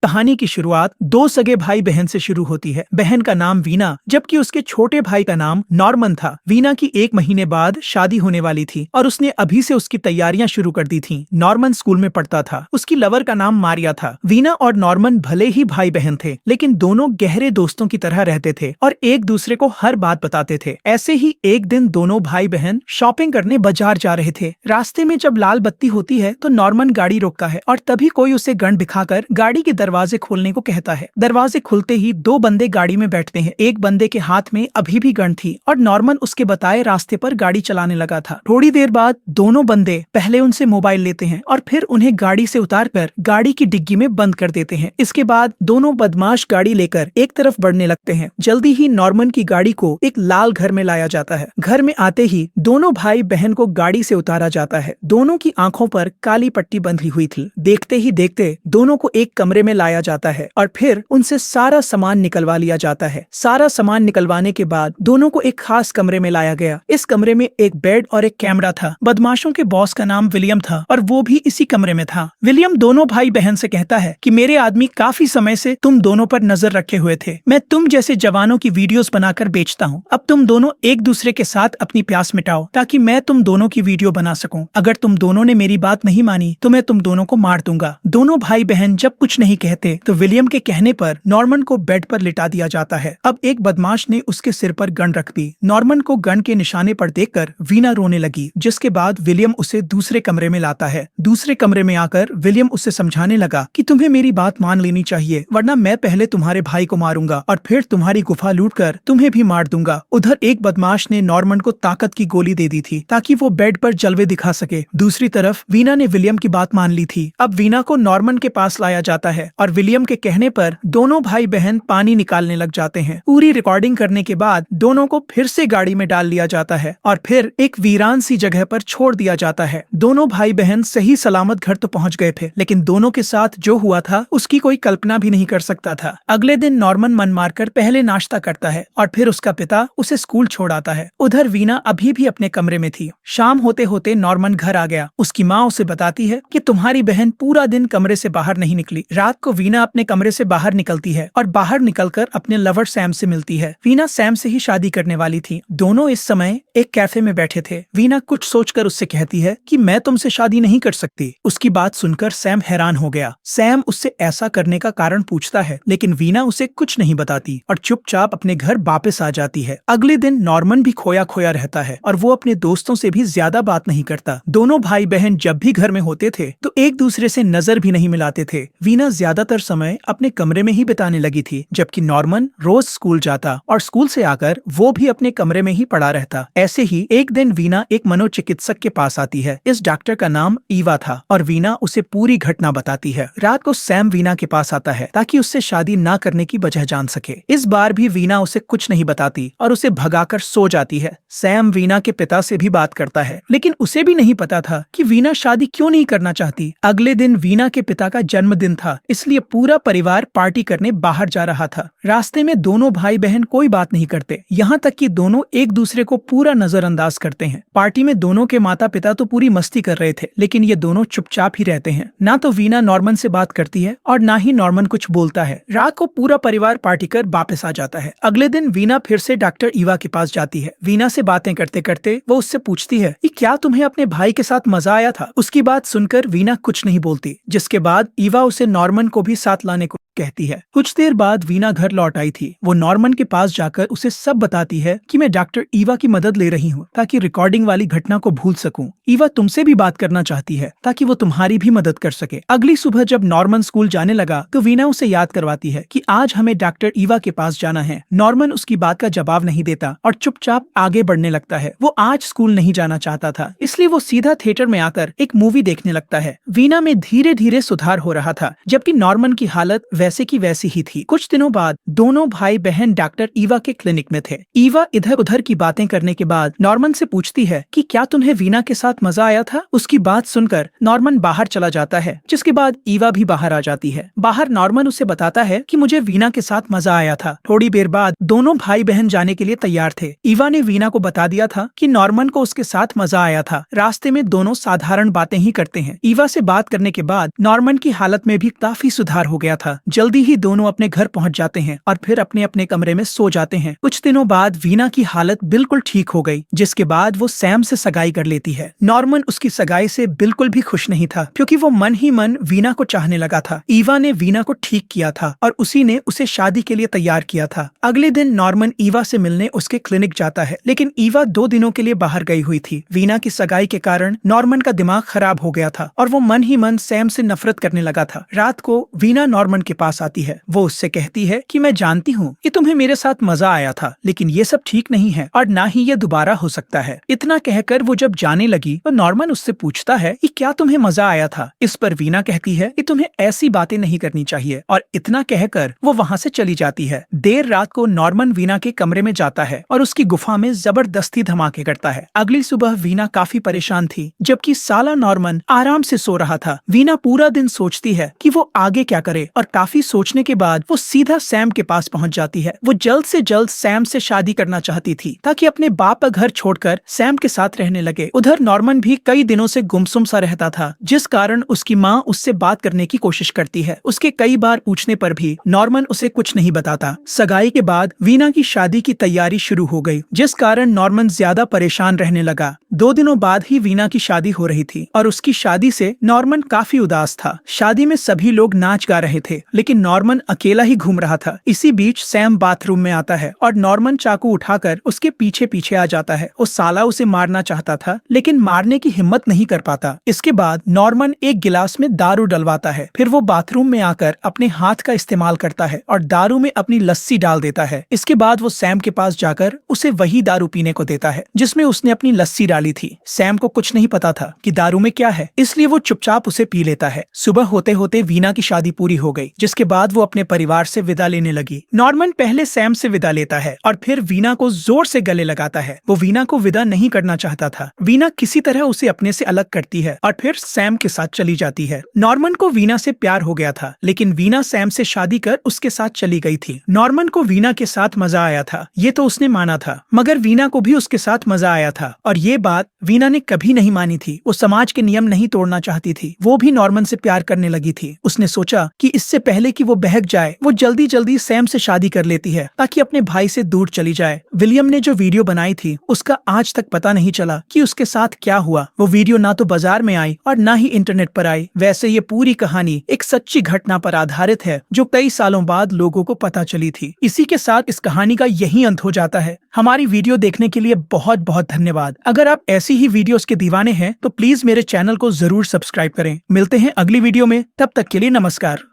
कहानी की शुरुआत दो सगे भाई बहन से शुरू होती है। बहन का नाम वीना जबकि उसके छोटे भाई का नाम नॉर्मन था। वीना की 1 महीने बाद शादी होने वाली थी और उसने अभी से उसकी तैयारियां शुरू कर दी थीं। नॉर्मन स्कूल में पढ़ता था। उसकी लवर का नाम मारिया था। वीना और नॉर्मन भले ही भाई बहन थे लेकिन दोनों गहरे दोस्तों की तरह रहते थे और एक दूसरे को हर बात बताते थे। ऐसे ही एक दिन दोनों भाई बहन शॉपिंग करने बाजार जा रहे थे। रास्ते में जब लाल बत्ती होती है तो नॉर्मन गाड़ी रोकता है और तभी कोई उसे गन दिखाकर गाड़ी के दरवाजे खोलने को कहता है। दरवाजे खुलते ही दो बंदे गाड़ी में बैठते हैं। एक बंदे के हाथ में अभी भी गन थी और नॉर्मन उसके बताए रास्ते पर गाड़ी चलाने लगा था। थोड़ी देर बाद दोनों बंदे पहले उनसे मोबाइल लेते हैं और फिर उन्हें गाड़ी से उतारकर गाड़ी की डिग्गी में बंद कर देते हैं। इसके बाद दोनों बदमाश गाड़ी लेकर एक तरफ बढ़ने लगते हैं। जल्दी ही नॉर्मन की गाड़ी को एक लाल घर में लाया जाता है। घर में आते ही दोनों भाई बहन को गाड़ी से उतारा जाता है। दोनों की आंखों पर काली पट्टी बंधी हुई थी। देखते ही देखते दोनों को एक कमरे में लाया जाता है और फिर उनसे सारा सामान निकलवा लिया जाता है। सारा सामान निकलवाने के बाद दोनों को एक खास कमरे में लाया गया। इस कमरे में एक बेड और एक कैमरा था। बदमाशों के बॉस का नाम विलियम था और वो भी इसी कमरे में था। विलियम दोनों भाई बहन से कहता है कि मेरे आदमी काफी समय से तुम दोनों पर नजर रखे हुए थे। मैं तुम जैसे जवानों की वीडियोस बनाकर बेचता हूँ। अब तुम दोनों एक दूसरे के साथ अपनी प्यास मिटाओ ताकि मैं तुम दोनों की वीडियो बना सकूं। अगर तुम दोनों ने मेरी बात नहीं मानी तो मैं तुम दोनों को मार दूंगा। दोनों भाई बहन जब कुछ नहीं कहते तो विलियम के कहने पर नॉर्मन को बेड पर लिटा दिया जाता है। अब एक बदमाश ने उसके सिर पर गन रख दी। नॉर्मन को गन के निशाने पर देखकर वीना रोने लगी, जिसके बाद विलियम उसे दूसरे कमरे में लाता है। दूसरे कमरे में आकर विलियम उसे समझाने लगा कि तुम्हें मेरी बात मान लेनी चाहिए वरना मैं पहले तुम्हारे भाई को मारूंगा और फिर तुम्हारी गुफा लूटकर तुम्हें भी मार दूंगा। उधर एक बदमाश ने नॉर्मन को ताकत की गोली दे दी थी ताकि वो बेड पर जलवे दिखा सके। दूसरी तरफ वीना ने विलियम की बात मान ली थी। अब वीना को नॉर्मन के पास लाया जाता है और विलियम के कहने पर दोनों भाई बहन पानी निकालने लग जाते हैं। पूरी रिकॉर्डिंग करने के बाद दोनों को फिर से गाड़ी में डाल लिया जाता है और फिर एक वीरान सी जगह पर छोड़ दिया जाता है। दोनों भाई बहन सही सलामत घर तो पहुंच गए थे लेकिन दोनों के साथ जो हुआ था उसकी कोई कल्पना भी नहीं कर सकता था। अगले दिन नॉर्मन मन मारकर पहले नाश्ता करता है और फिर उसका पिता उसे स्कूल छोड़ आता है। उधर वीना अभी भी अपने कमरे में थी। शाम होते होते नॉर्मन घर आ गया। उसकी माँ उसे बताती है कि तुम्हारी बहन पूरा दिन कमरे से बाहर नहीं निकली। रात को वीना अपने कमरे से बाहर निकलती है और बाहर निकलकर अपने लवर सैम से मिलती है। वीना सैम से ही शादी करने वाली थी। दोनों इस समय एक कैफे में बैठे थे। वीना कुछ सोचकर उससे कहती है कि मैं तुमसे शादी नहीं कर सकती। उसकी बात सुनकर सैम हैरान हो गया। सैम उससे ऐसा करने का कारण पूछता है लेकिन वीना उसे कुछ नहीं बताती और चुपचाप अपने घर वापस आ जाती है। अगले दिन नॉर्मन भी खोया खोया रहता है और वो अपने दोस्तों से भी ज्यादा बात नहीं करता। दोनों भाई बहन जब भी घर में होते थे तो एक दूसरे से नजर भी नहीं मिलाते थे। वीना ज्यादातर समय अपने कमरे में ही बिताने लगी थी जबकि नॉर्मन रोज स्कूल जाता और स्कूल से आकर वो भी अपने कमरे में ही पड़ा रहता। ऐसे ही एक दिन वीना एक मनोचिकित्सक के पास आती है। इस डॉक्टर का नाम ईवा था और वीना उसे पूरी घटना बताती है। रात को सैम वीना के पास आता है ताकि उससे शादी ना करने की वजह जान सके। इस बार भी वीना उसे कुछ नहीं बताती और उसे भगाकर सो जाती है। सैम वीना के पिता से भी बात करता है लेकिन उसे भी नहीं पता था कि वीना शादी क्यों नहीं करना चाहती। अगले दिन वीना के पिता का जन्मदिन था इसलिए पूरा परिवार पार्टी करने बाहर जा रहा था। रास्ते में दोनों भाई बहन कोई बात नहीं करते, यहाँ तक कि दोनों एक दूसरे को पूरा नजरअंदाज करते हैं। पार्टी में दोनों के माता पिता तो पूरी मस्ती कर रहे थे लेकिन ये दोनों चुपचाप ही रहते हैं। ना तो वीना नॉर्मन से बात करती है और ना ही नॉर्मन कुछ बोलता है। रात को पूरा परिवार पार्टी कर वापस आ जाता है। अगले दिन वीना फिर से डॉक्टर ईवा के पास जाती है। वीना से बातें करते करते वो उससे पूछती है कि क्या तुम्हें अपने भाई के साथ मजा आया था। उसकी बात सुनकर वीना कुछ नहीं बोलती, जिसके बाद ईवा उसे नॉर्मन को भी साथ लाने को कहती है। कुछ देर बाद वीना घर लौट आई थी। वो नॉर्मन के पास जाकर उसे सब बताती है कि मैं डॉक्टर ईवा की मदद ले रही हूँ ताकि रिकॉर्डिंग वाली घटना को भूल सकूं। ईवा तुमसे भी बात करना चाहती है ताकि वो तुम्हारी भी मदद कर सके। अगली सुबह जब नॉर्मन स्कूल जाने लगा तो वीना उसे याद करवाती है कि आज हमें डॉक्टर ईवा के पास जाना है। नॉर्मन उसकी बात का जवाब नहीं देता और चुपचाप आगे बढ़ने लगता है। वो आज स्कूल नहीं जाना चाहता था इसलिए वो सीधा थिएटर में आकर एक मूवी देखने लगता है। वीना में धीरे धीरे सुधार हो रहा था जबकि नॉर्मन की हालत वैसे की वैसी ही थी। कुछ दिनों बाद दोनों भाई बहन डॉक्टर ईवा के क्लिनिक में थे। ईवा इधर उधर की बातें करने के बाद नॉर्मन से पूछती है कि क्या तुम्हें वीना के साथ मजा आया था। उसकी बात सुनकर नॉर्मन बाहर चला जाता है, जिसके बाद ईवा भी बाहर आ जाती है। बाहर नॉर्मन उसे बताता है कि मुझे वीना के साथ मजा आया था। थोड़ी देर बाद दोनों भाई बहन जाने के लिए तैयार थे। ईवा ने वीना को बता दिया था कि नॉर्मन को उसके साथ मजा आया था। रास्ते में दोनों साधारण बातें ही करते हैं। ईवा से बात करने के बाद नॉर्मन की हालत में भी काफी सुधार हो गया था, जल्दी ही दोनों अपने घर पहुंच जाते हैं और फिर अपने अपने कमरे में सो जाते हैं। कुछ दिनों बाद वीना की हालत बिल्कुल ठीक हो गई, जिसके बाद वो सैम से सगाई कर लेती है। नॉर्मन उसकी सगाई से बिल्कुल भी खुश नहीं था, क्योंकि वो मन ही मन वीना को चाहने लगा था। ईवा ने वीना को ठीक किया था और उसी ने उसे शादी के लिए तैयार किया था। अगले दिन नॉर्मन ईवा से मिलने उसके क्लिनिक जाता है, लेकिन ईवा 2 दिनों के लिए बाहर गई हुई थी। वीना की सगाई के कारण नॉर्मन का दिमाग खराब हो गया था और वो मन ही मन सैम से नफरत करने लगा था। रात को वीना नॉर्मन के पास आती है। वो उससे कहती है कि मैं जानती हूँ कि तुम्हें मेरे साथ मजा आया था, लेकिन ये सब ठीक नहीं है और ना ही ये दोबारा हो सकता है। इतना कहकर वो जब जाने लगी तो नॉर्मन उससे पूछता है कि क्या तुम्हें मजा आया था। इस पर वीना कहती है कि तुम्हें ऐसी बातें नहीं करनी चाहिए, और इतना कहकर वो वहाँ से चली जाती है। देर रात को नॉर्मन वीना के कमरे में जाता है और उसकी गुफा में जबरदस्ती धमाके करता है। अगली सुबह वीना काफी परेशान थी, जबकि साला नॉर्मन आराम से सो रहा था। वीना पूरा दिन सोचती है कि वो आगे क्या करे, और काफी सोचने के बाद वो सीधा सैम के पास पहुंच जाती है। वो जल्द से जल्द सैम से शादी करना चाहती थी, ताकि अपने बाप का घर छोड़कर सैम के साथ रहने लगे। उधर नॉर्मन भी कई दिनों से गुमसुम सा रहता था, जिस कारण उसकी माँ उससे बात करने की कोशिश करती है। उसके कई बार पूछने पर भी नॉर्मन उसे कुछ नहीं बताता। सगाई के बाद वीना की शादी की तैयारी शुरू हो गई, जिस कारण नॉर्मन ज्यादा परेशान रहने लगा। 2 दिनों बाद ही वीना की शादी हो रही थी और उसकी शादी से नॉर्मन काफी उदास था। शादी में सभी लोग नाच गा रहे थे, लेकिन नॉर्मन अकेला ही घूम रहा था। इसी बीच सैम बाथरूम में आता है और नॉर्मन चाकू उठाकर उसके पीछे पीछे आ जाता है। वो साला उसे मारना चाहता था, लेकिन मारने की हिम्मत नहीं कर पाता। इसके बाद नॉर्मन एक गिलास में दारू डलवाता है। फिर वो बाथरूम में आकर अपने हाथ का इस्तेमाल करता है और दारू में अपनी लस्सी डाल देता है। इसके बाद वो सैम के पास जाकर उसे वही दारू पीने को देता है जिसमें उसने अपनी लस्सी डाली थी। सैम को कुछ नहीं पता था कि दारू में क्या है, इसलिए वो चुपचाप उसे पी लेता है। सुबह होते होते वीना की शादी पूरी हो गई, जिसके बाद वो अपने परिवार से विदा लेने लगी। नॉर्मन पहले सैम से विदा लेता है और फिर वीना को जोर से गले लगाता है। वो वीना को विदा नहीं करना चाहता था। वीना किसी तरह उसे अपने से अलग करती है और फिर सैम के साथ चली जाती है। नॉर्मन को वीना से प्यार हो गया था, लेकिन वीना सैम से शादी कर उसके साथ चली गई थी। नॉर्मन को वीना के साथ मजा आया था, ये तो उसने माना था, मगर वीना को भी उसके साथ मजा आया था, और ये बात वीना ने कभी नहीं मानी थी। वो समाज के नियम नहीं तोड़ना चाहती थी। वो भी नॉर्मन से प्यार करने लगी थी। उसने सोचा कि इससे पहले कि वो बहक जाए, वो जल्दी जल्दी सैम से शादी कर लेती है, ताकि अपने भाई से दूर चली जाए। विलियम ने जो वीडियो बनाई थी, उसका आज तक पता नहीं चला कि उसके साथ क्या हुआ। वो वीडियो ना तो बाजार में आई और ना ही इंटरनेट पर आई। वैसे ये पूरी कहानी एक सच्ची घटना पर आधारित है, जो कई सालों बाद लोगों को पता चली थी। इसी के साथ इस कहानी का यही अंत हो जाता है। हमारी वीडियो देखने के लिए बहुत बहुत धन्यवाद। अगर आप ऐसी ही वीडियोस के दीवाने हैं तो प्लीज मेरे चैनल को जरूर सब्सक्राइब करें। मिलते हैं अगली वीडियो में, तब तक के लिए नमस्कार।